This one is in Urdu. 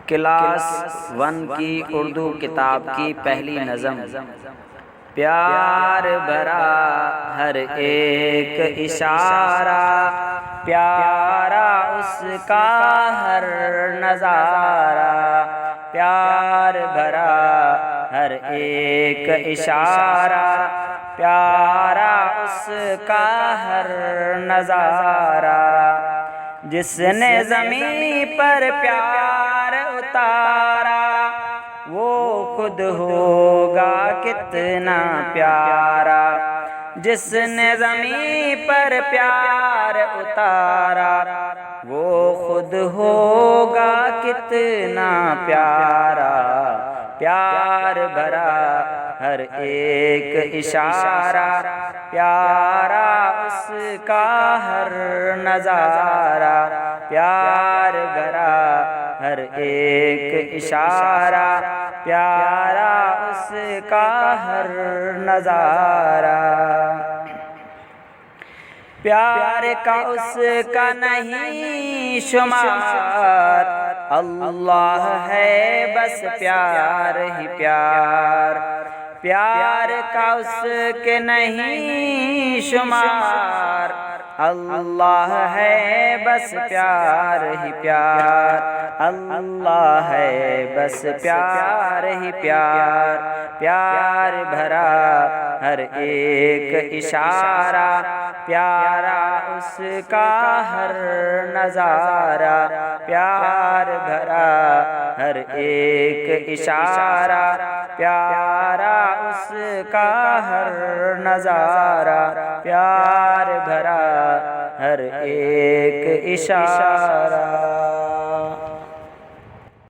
کلاس 1 کی اردو کتاب کی پہلی نظم۔ پیار بھرا ہر ایک اشارہ، پیارا اس کا ہر نظارہ، پیار بھرا ہر ایک اشارہ، پیارا اس کا ہر نظارہ۔ جس نے زمین پر پیار اتارا، وہ خود ہوگا کتنا پیارا۔ جس نے زمین پر پیار اتارا، وہ خود ہوگا کتنا پیارا۔ پیار بھرا ہر ایک اشارہ، پیارا اس کا ہر نظارہ، پیار بھرا ہر ایک اشارہ، پیارا اس کا ہر نظارہ۔ پیار کا اس کا نہیں شمار، اللہ ہے بس پیار ہی پیار۔ پیار کا اس کے نہیں شمار، اللہ ہے بس پیار ہی پیار، اللہ ہے بس پیار ہی پیار۔ پیار بھرا ہر ایک اشارہ، پیارا اس کا ہر نظارہ، پیار بھرا ہر ایک اشارہ، پیارا اس کا ہر نظارہ، پیار بھرا ہر ایک اشارہ۔